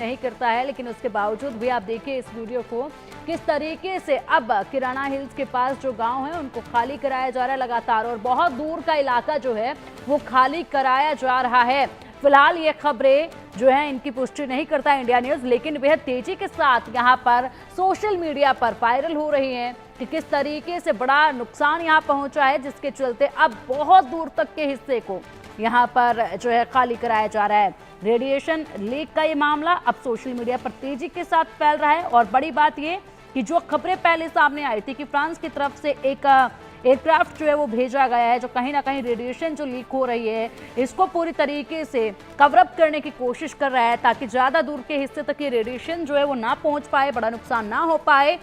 नहीं करता है, लेकिन उसके बावजूद भी आप देखिए इस वीडियो को किस तरीके से अब किराना हिल्स के पास जो गांव है उनको खाली कराया जा रहा है लगातार, और बहुत दूर का इलाका जो है वो खाली कराया जा रहा है। फिलहाल ये खबरें जो है इनकी पुष्टि नहीं करता इंडिया न्यूज, लेकिन बेहद तेजी के साथ यहाँ पर सोशल मीडिया पर वायरल हो रही है कि किस तरीके से बड़ा नुकसान यहाँ पहुंचा है, जिसके चलते अब बहुत दूर तक के हिस्से को यहाँ पर जो है खाली कराया जा रहा है। रेडिएशन लीक का ये मामला अब सोशल मीडिया पर तेजी के साथ फैल रहा है, और बड़ी बात ये कि जो खबरें पहले सामने आई थी कि फ्रांस की तरफ से एक एयरक्राफ्ट जो है वो भेजा गया है जो कहीं ना कहीं रेडिएशन जो लीक हो रही है इसको पूरी तरीके से कवर अप करने की कोशिश कर रहा है, ताकि ज्यादा दूर के हिस्से तक ये रेडिएशन जो है वो ना पहुंच पाए, बड़ा नुकसान ना हो पाए।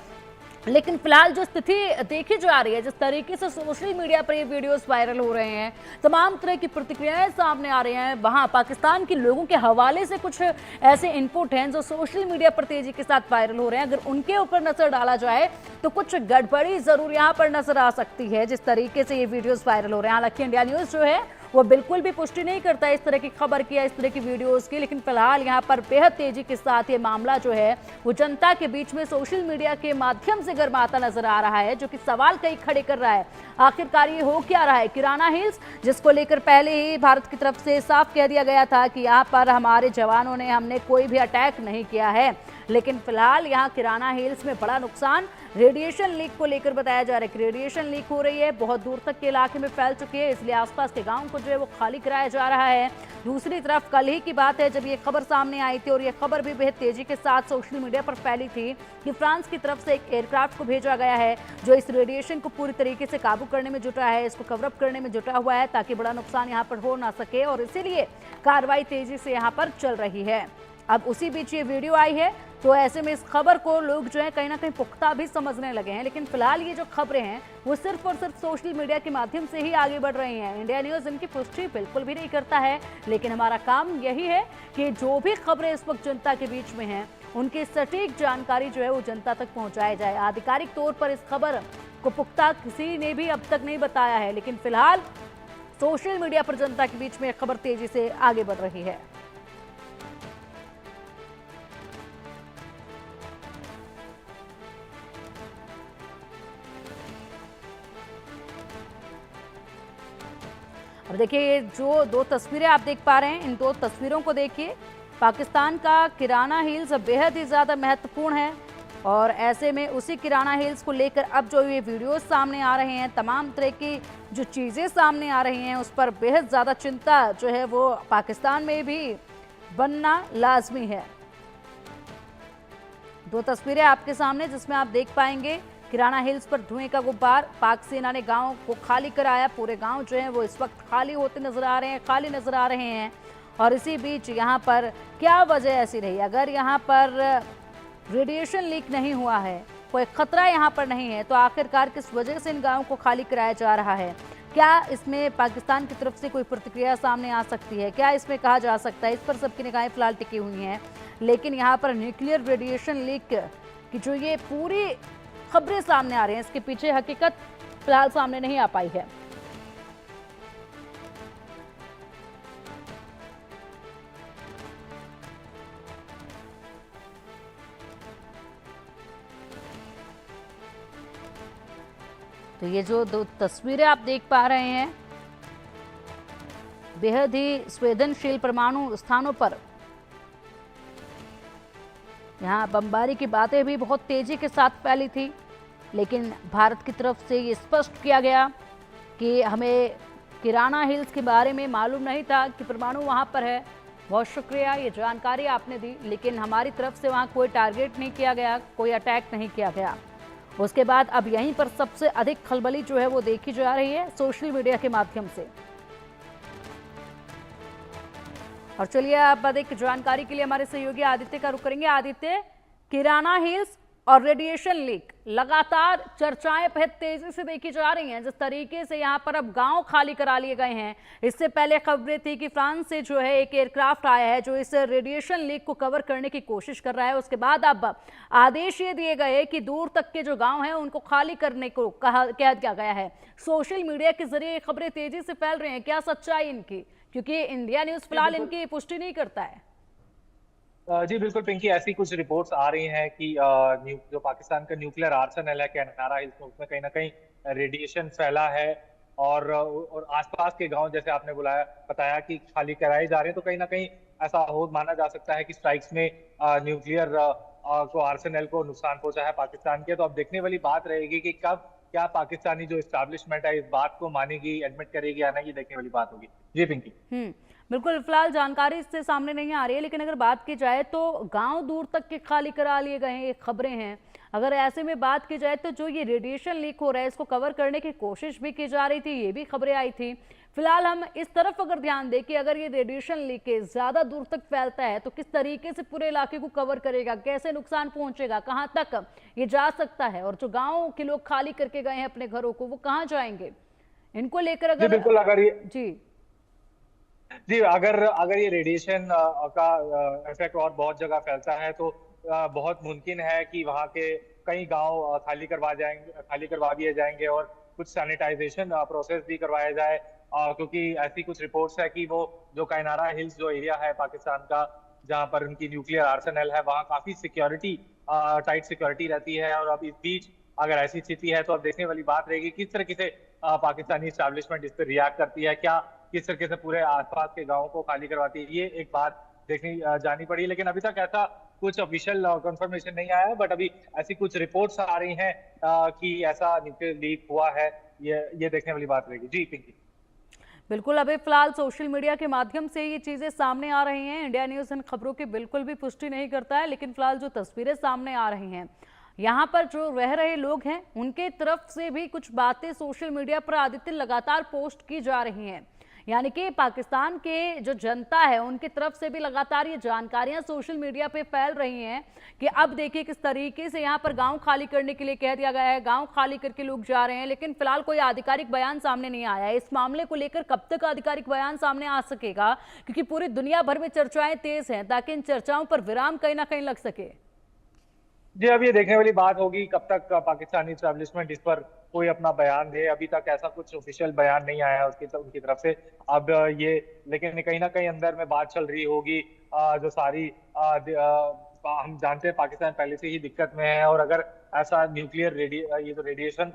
लेकिन फिलहाल जो स्थिति देखी जा रही है, जिस तरीके से सोशल मीडिया पर ये वीडियोस वायरल हो रहे हैं, तमाम तरह की प्रतिक्रियाएं सामने आ रही हैं, वहां पाकिस्तान के लोगों के हवाले से कुछ ऐसे इनपुट हैं जो सोशल मीडिया पर तेजी के साथ वायरल हो रहे हैं। अगर उनके ऊपर नजर डाला जाए तो कुछ गड़बड़ी जरूर यहाँ पर नजर आ सकती है, जिस तरीके से ये वीडियोस वायरल हो रहे हैं। हालांकि इंडिया न्यूज जो है वो बिल्कुल भी पुष्टि नहीं करता इस तरह की खबर की या इस तरह की वीडियोस की, लेकिन फिलहाल यहाँ पर बेहद तेजी के साथ ये मामला जो है वो जनता के बीच में सोशल मीडिया के माध्यम से गर्माता नजर आ रहा है, जो कि सवाल कई खड़े कर रहा है। आखिरकार ये हो क्या रहा है? किराना हिल्स, जिसको लेकर पहले ही भारत की तरफ से साफ कह दिया गया था कि यहाँ पर हमारे जवानों ने हमने कोई भी अटैक नहीं किया है, लेकिन फिलहाल यहाँ किराना हिल्स में बड़ा नुकसान रेडिएशन लीक को लेकर बताया जा रहा है कि रेडिएशन लीक हो रही है, बहुत दूर तक के इलाके में फैल चुकी है, इसलिए आसपास के गांव को जो है वो खाली कराया जा रहा है। दूसरी तरफ कल ही की बात है जब ये खबर सामने आई थी, और ये खबर भी बेहद तेजी के साथ सोशल मीडिया पर फैली थी कि फ्रांस की तरफ से एक एयरक्राफ्ट को भेजा गया है जो इस रेडिएशन को पूरी तरीके से काबू करने में जुटा है, इसको कवर अप करने में जुटा हुआ है ताकि बड़ा नुकसान यहाँ पर हो ना सके, और इसीलिए कार्रवाई तेजी से यहाँ पर चल रही है। अब उसी बीच ये वीडियो आई है, तो ऐसे में इस खबर को लोग जो है कहीं ना कहीं पुख्ता भी समझने लगे हैं, लेकिन फिलहाल ये जो खबरें हैं वो सिर्फ और सिर्फ सोशल मीडिया के माध्यम से ही आगे बढ़ रही हैं। इंडिया न्यूज इनकी पुष्टि बिल्कुल भी नहीं करता है, लेकिन हमारा काम यही है कि जो भी खबरें इस वक्त जनता के बीच में हैं उनकी सटीक जानकारी जो है वो जनता तक पहुंचाई जाए। आधिकारिक तौर पर इस खबर को पुख्ता किसी ने भी अब तक नहीं बताया है, लेकिन फिलहाल सोशल मीडिया पर जनता के बीच में खबर तेजी से आगे बढ़ रही है। अब देखिए ये जो दो तस्वीरें आप देख पा रहे हैं, इन दो तस्वीरों को देखिए। पाकिस्तान का किराना हिल्स बेहद ही ज़्यादा महत्वपूर्ण है, और ऐसे में उसी किराना हिल्स को लेकर अब जो ये वीडियोस सामने आ रहे हैं, तमाम तरह की जो चीज़ें सामने आ रही हैं, उस पर बेहद ज़्यादा चिंता जो है वो पाकिस्तान में भी बनना लाजमी है। दो तस्वीरें आपके सामने जिसमें आप देख पाएंगे किराना हिल्स पर धुएं का गुब्बार, पाक सेना ने गांव को खाली कराया, पूरे गांव जो है वो इस वक्त खाली होते नजर आ रहे हैं, खाली नजर आ रहे हैं। और इसी बीच यहाँ पर क्या वजह ऐसी रही? अगर यहाँ पर रेडिएशन लीक नहीं हुआ है, कोई खतरा यहाँ पर नहीं है, तो आखिरकार किस वजह से इन गाँव को खाली कराया जा रहा है? क्या इसमें पाकिस्तान की तरफ से कोई प्रतिक्रिया सामने आ सकती है? क्या इसमें कहा जा सकता है? इस पर सबकी निगाहें फिलहाल टिकी हुई हैं, लेकिन यहाँ पर न्यूक्लियर रेडिएशन लीक की जो ये पूरी खबरें सामने आ रही हैं, इसके पीछे हकीकत फिलहाल सामने नहीं आ पाई है। तो ये जो दो तस्वीरें आप देख पा रहे हैं, बेहद ही संवेदनशील परमाणु स्थानों पर यहाँ बमबारी की बातें भी बहुत तेजी के साथ फैली थी, लेकिन भारत की तरफ से ये स्पष्ट किया गया कि हमें किराना हिल्स के बारे में मालूम नहीं था कि परमाणु वहाँ पर है। बहुत शुक्रिया, ये जानकारी आपने दी, लेकिन हमारी तरफ से वहाँ कोई टारगेट नहीं किया गया, कोई अटैक नहीं किया गया। उसके बाद अब यहीं पर सबसे अधिक खलबली जो है वो देखी जा रही है सोशल मीडिया के माध्यम से। और चलिए अब अधिक जानकारी के लिए हमारे सहयोगी आदित्य का रुख करेंगे। आदित्य, किराना हिल्स और रेडिएशन लीक लगातार चर्चाएं बहुत तेजी से देखी जा रही हैं, जिस तरीके से यहाँ पर अब गांव खाली करा लिए गए हैं। इससे पहले खबरें थी कि फ्रांस से जो है एक एयरक्राफ्ट आया है जो इस रेडिएशन लीक को कवर करने की कोशिश कर रहा है। उसके बाद अब आदेश ये दिए गए कि दूर तक के जो गांव हैं उनको खाली करने को कह दिया गया है। सोशल मीडिया के जरिए खबरें तेजी से फैल रही हैं, क्या सच्चाई इनकी? क्योंकि इंडिया न्यूज फिलहाल इनकी पुष्टि नहीं करता है। जी बिल्कुल पिंकी, ऐसी कुछ रिपोर्ट्स आ रही हैं कि जो पाकिस्तान का न्यूक्लियर आर्सेनल है कैनारा हिल्स में, उसमें कहीं ना कहीं रेडिएशन फैला है। और आसपास के गांव, जैसे आपने बुलाया बताया कि खाली कराए जा रहे हैं, तो कहीं ना कहीं ऐसा हो माना जा सकता है कि स्ट्राइक्स में न्यूक्लियर को आर्सेनल को नुकसान पहुंचा है पाकिस्तान के। तो अब देखने वाली बात रहेगी कि कब क्या पाकिस्तानी जो इस्टेब्लिशमेंट है इस बात को मानेगी, एडमिट करेगी या नहीं, ये देखने वाली बात होगी। जी पिंकी। बिल्कुल, फिलहाल जानकारी इससे सामने नहीं आ रही है, लेकिन अगर बात की जाए तो गांव दूर तक के खाली करा लिए गए हैं, ये खबरें हैं। अगर ऐसे में बात की जाए तो जो ये रेडिएशन लीक हो रहा है, इसको कवर करने की कोशिश भी की जा रही थी, ये भी खबरें आई थी। फिलहाल हम इस तरफ अगर ध्यान दें कि अगर ये रेडिएशन लीकेज ज्यादा दूर तक फैलता है तो किस तरीके से पूरे इलाके को कवर करेगा, कैसे नुकसान पहुंचेगा, कहाँ तक ये जा सकता है, और जो गाँव के लोग खाली करके गए हैं अपने घरों को, वो कहाँ जाएंगे, इनको लेकर जी अगर। बिल्कुल, अगर ये जी जी अगर अगर ये रेडिएशन का इफेक्ट और बहुत जगह फैलता है, तो बहुत मुमकिन है कि वहाँ के कई गांव खाली करवा दिए जाएंगे, और कुछ सैनिटाइजेशन प्रोसेस भी करवाया जाए। क्योंकि ऐसी कुछ रिपोर्ट्स है कि वो जो कायनारा हिल्स जो एरिया है पाकिस्तान का, जहाँ पर उनकी न्यूक्लियर आर्सेनल है, वहाँ काफी सिक्योरिटी टाइट सिक्योरिटी रहती है। और अब इस बीच अगर ऐसी स्थिति है, तो अब देखने वाली बात रहेगी किस तरीके से पाकिस्तानी स्टैब्लिशमेंट इस पर रिएक्ट करती है, क्या किस तरीके से पूरे आसपास के गांवों को खाली करवाती है। ये एक बात देखनी जानी पड़ी। लेकिन अभी तक ऐसा कुछ ऑफिशियल कंफर्मेशन नहीं आया है, बट अभी ऐसी कुछ रिपोर्ट्स आ रही हैं कि ऐसा न्यूक्लियर लीक हुआ है। ये देखने वाली बात रहेगी। जी पिंकी। बिल्कुल, अभी फिलहाल सोशल मीडिया के माध्यम से ये चीजें सामने आ रही हैं। इंडिया न्यूज इन खबरों की बिल्कुल भी पुष्टि नहीं करता है, लेकिन फिलहाल जो तस्वीरें सामने आ रही हैं, यहाँ पर जो रह रहे लोग हैं उनके तरफ से भी कुछ बातें सोशल मीडिया पर आदित्य लगातार पोस्ट की जा रही हैं। यानी कि पाकिस्तान के जो जनता है उनकी तरफ से भी लगातार ये जानकारियां सोशल मीडिया पे फैल रही हैं कि अब देखिए किस तरीके से यहाँ पर गांव खाली करने के लिए कह दिया गया है, गांव खाली करके लोग जा रहे हैं। लेकिन फिलहाल कोई आधिकारिक बयान सामने नहीं आया है। इस मामले को लेकर कब तक आधिकारिक बयान सामने आ सकेगा, क्योंकि पूरी दुनिया भर में चर्चाएं तेज हैं, ताकि इन चर्चाओं पर विराम कहीं ना कहीं लग सके। जी अब ये देखने वाली बात होगी कब तक पाकिस्तानी एस्टेब्लिशमेंट इस पर कोई अपना बयान दे। अभी तक ऐसा कुछ ऑफिशियल बयान नहीं आया है उनकी तरफ से। अब ये, लेकिन कहीं ना कहीं अंदर में बात चल रही होगी। जो सारी हम जानते हैं पाकिस्तान पहले से ही दिक्कत में है, और अगर ऐसा न्यूक्लियर ये जो रेडिएशन